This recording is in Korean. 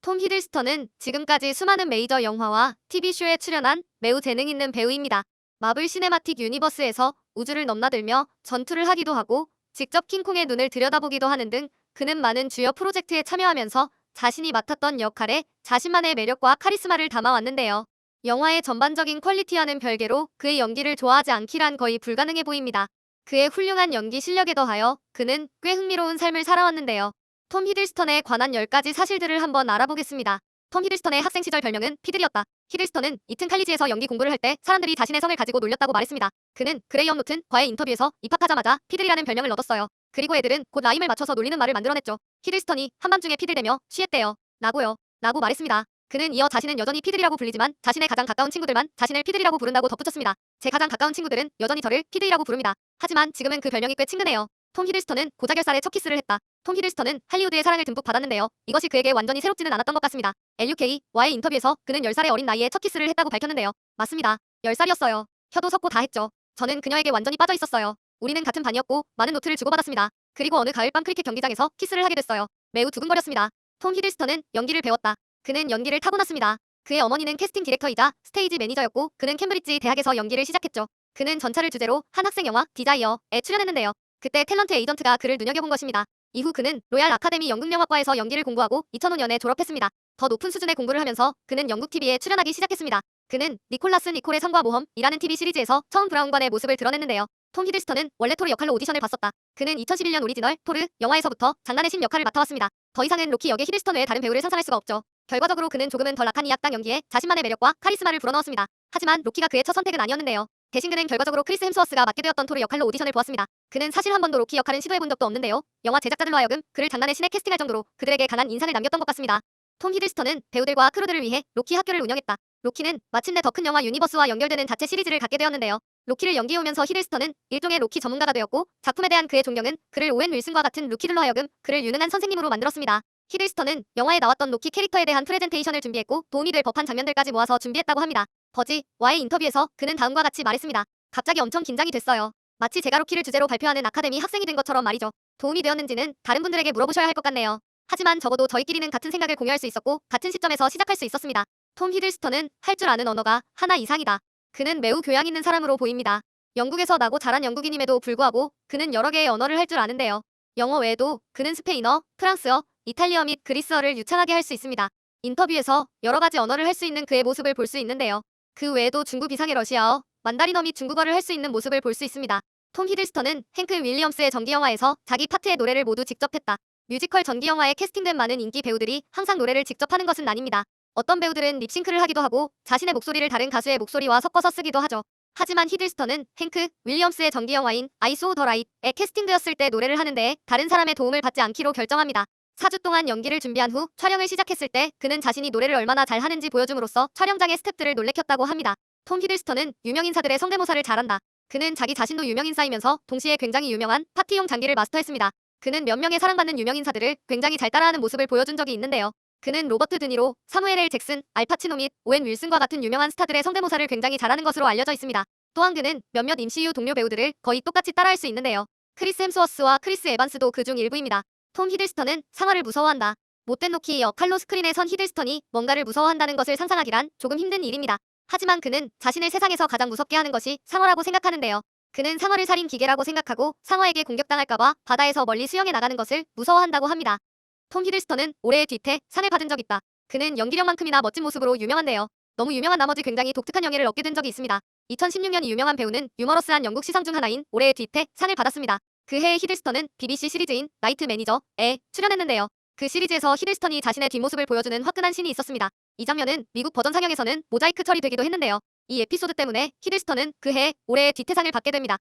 톰 히들스턴은 지금까지 수많은 메이저 영화와 TV쇼에 출연한 매우 재능 있는 배우입니다. 마블 시네마틱 유니버스에서 우주를 넘나들며 전투를 하기도 하고 직접 킹콩의 눈을 들여다보기도 하는 등 그는 많은 주요 프로젝트에 참여하면서 자신이 맡았던 역할에 자신만의 매력과 카리스마를 담아왔는데요. 영화의 전반적인 퀄리티와는 별개로 그의 연기를 좋아하지 않기란 거의 불가능해 보입니다. 그의 훌륭한 연기 실력에 더하여 그는 꽤 흥미로운 삶을 살아왔는데요. 톰 히들스턴에 관한 10가지 사실들을 한번 알아보겠습니다. 톰 히들스턴의 학생 시절 별명은 피들이었다. 히들스턴은 이튼 칼리지에서 연기 공부를 할 때 사람들이 자신의 성을 가지고 놀렸다고 말했습니다. 그는 그레이엄 노튼과의 인터뷰에서 입학하자마자 피들이라는 별명을 얻었어요. 그리고 애들은 곧 라임을 맞춰서 놀리는 말을 만들어냈죠. 히들스턴이 한밤중에 피들대며 쉬했대요. 라고요. 라고 말했습니다. 그는 이어 자신은 여전히 피들이라고 불리지만 자신의 가장 가까운 친구들만 자신을 피들이라고 부른다고 덧붙였습니다. 제 가장 가까운 친구들은 여전히 저를 피들이라고 부릅니다. 하지만 지금은 그 별명이 꽤 친근해요. 톰 히들스턴은 고자결살에 첫 키스를 했다. 톰 히들스턴은 할리우드의 사랑을 듬뿍 받았는데요. 이것이 그에게 완전히 새롭지는 않았던 것 같습니다. LUK와의 인터뷰에서 그는 10살의 어린 나이에 첫 키스를 했다고 밝혔는데요. 맞습니다. 10살이었어요. 혀도 섞고 다 했죠. 저는 그녀에게 완전히 빠져 있었어요. 우리는 같은 반이었고 많은 노트를 주고받았습니다. 그리고 어느 가을밤 크리켓 경기장에서 키스를 하게 됐어요. 매우 두근거렸습니다. 톰 히들스턴은 연기를 배웠다. 그는 연기를 타고났습니다. 그의 어머니는 캐스팅 디렉터이자 스테이지 매니저였고 그는 캠브리지 대학에서 연기를 시작했죠. 그는 전차를 주제로 한 학생 영화 디자이어에 출연했는데요. 그때 탤런트 에이전트가 그를 눈여겨본 것입니다. 이후 그는 로얄 아카데미 연극영화과에서 연기를 공부하고 2005년에 졸업했습니다. 더 높은 수준의 공부를 하면서 그는 영국 TV에 출연하기 시작했습니다. 그는 니콜라스 니콜의 성과 모험이라는 TV 시리즈에서 처음 브라운관의 모습을 드러냈는데요. 톰 히들스턴은 원래 토르 역할로 오디션을 봤었다. 그는 2011년 오리지널 토르 영화에서부터 장난의 신 역할을 맡아왔습니다. 더 이상은 로키 역의 히들스턴 외에 다른 배우를 상상할 수가 없죠. 결과적으로 그는 조금은 덜 악한 이 악당 연기에 자신만의 매력과 카리스마를 불어넣었습니다. 하지만 로키가 그의 첫 선택은 아니었는데요. 대신 그는 결과적으로 크리스 햄스워스가 맡게 되었던 토르 역할로 오디션을 보았습니다. 그는 사실 한 번도 로키 역할은 시도해본 적도 없는데요. 영화 제작자들로 하여금 그를 장난의 신에 캐스팅할 정도로 그들에게 강한 인상을 남겼던 것 같습니다. 톰 히들스턴은 배우들과 크루들을 위해 로키 학교를 운영했다. 로키는 마침내 더 큰 영화 유니버스와 연결되는 자체 시리즈를 갖게 되었는데요. 로키를 연기해오면서 히들스턴은 일종의 로키 전문가가 되었고 작품에 대한 그의 존경은 그를 오웬 윌슨과 같은 루키들로 하여금 그를 유능한 선생님으로 만들었습니다. 히들스턴은 영화에 나왔던 로키 캐릭터에 대한 프레젠테이션을 준비했고 도움이 될 법한 장면들까지 모아서 준비했다고 합니다. 버지와의 인터뷰에서 그는 다음과 같이 말했습니다. 갑자기 엄청 긴장이 됐어요. 마치 제가 로키를 주제로 발표하는 아카데미 학생이 된 것처럼 말이죠. 도움이 되었는지는 다른 분들에게 물어보셔야 할 것 같네요. 하지만 적어도 저희끼리는 같은 생각을 공유할 수 있었고 같은 시점에서 시작할 수 있었습니다. 톰 히들스턴은 할 줄 아는 언어가 하나 이상이다. 그는 매우 교양 있는 사람으로 보입니다. 영국에서 나고 자란 영국인임에도 불구하고 그는 여러 개의 언어를 할 줄 아는데요. 영어 외에도 그는 스페인어, 프랑스어, 이탈리아 및 그리스어를 유창하게 할 수 있습니다. 인터뷰에서 여러 가지 언어를 할 수 있는 그의 모습을 볼 수 있는데요. 그 외에도 중국 이상의 러시아어, 만다린어 및 중국어를 할 수 있는 모습을 볼 수 있습니다. 톰 히들스턴은 행크 윌리엄스의 전기영화에서 자기 파트의 노래를 모두 직접 했다. 뮤지컬 전기영화에 캐스팅된 많은 인기 배우들이 항상 노래를 직접 하는 것은 아닙니다. 어떤 배우들은 립싱크를 하기도 하고 자신의 목소리를 다른 가수의 목소리와 섞어서 쓰기도 하죠. 하지만 히들스턴은 행크 윌리엄스의 전기영화인 I Saw the Light에 캐스팅되었을 때 노래를 하는 데에 다른 사람의 도움을 받지 않기로 결정합니다. 4주 동안 연기를 준비한 후 촬영을 시작했을 때 그는 자신이 노래를 얼마나 잘하는지 보여줌으로써 촬영장의 스태프들을 놀래켰다고 합니다. 톰 히들스턴은 유명인사들의 성대모사를 잘한다. 그는 자기 자신도 유명인사이면서 동시에 굉장히 유명한 파티용 장기를 마스터했습니다. 그는 몇 명의 사랑받는 유명인사들을 굉장히 잘 따라하는 모습을 보여준 적이 있는데요. 그는 로버트 드니로, 사무엘 L 잭슨, 알파치노 및 오웬 윌슨과 같은 유명한 스타들의 성대모사를 굉장히 잘하는 것으로 알려져 있습니다. 또한 그는 몇몇 MCU 동료 배우들을 거의 똑같이 따라할 수 있는데요. 크리스 햄스워스와 크리스 에반스도 그중 일부입니다. 톰 히들스턴은 상어를 무서워한다. 못된 로키 역할로 스크린에 선 히들스턴이 뭔가를 무서워한다는 것을 상상하기란 조금 힘든 일입니다. 하지만 그는 자신을 세상에서 가장 무섭게 하는 것이 상어라고 생각하는데요. 그는 상어를 살인 기계라고 생각하고 상어에게 공격당할까봐 바다에서 멀리 수영해 나가는 것을 무서워한다고 합니다. 톰 히들스턴은 올해의 뒤태 상을 받은 적 있다. 그는 연기력만큼이나 멋진 모습으로 유명한데요. 너무 유명한 나머지 굉장히 독특한 영예를 얻게 된 적이 있습니다. 2016년 이 유명한 배우는 유머러스한 영국 시상 중 하나인 올해의 뒤태 상을 받았습니다. 그 해에 히들스턴은 BBC 시리즈인 나이트 매니저에 출연했는데요. 그 시리즈에서 히들스턴이 자신의 뒷모습을 보여주는 화끈한 씬이 있었습니다. 이 장면은 미국 버전 상영에서는 모자이크 처리되기도 했는데요. 이 에피소드 때문에 히들스턴은 그 해 올해의 뒤태상을 받게 됩니다.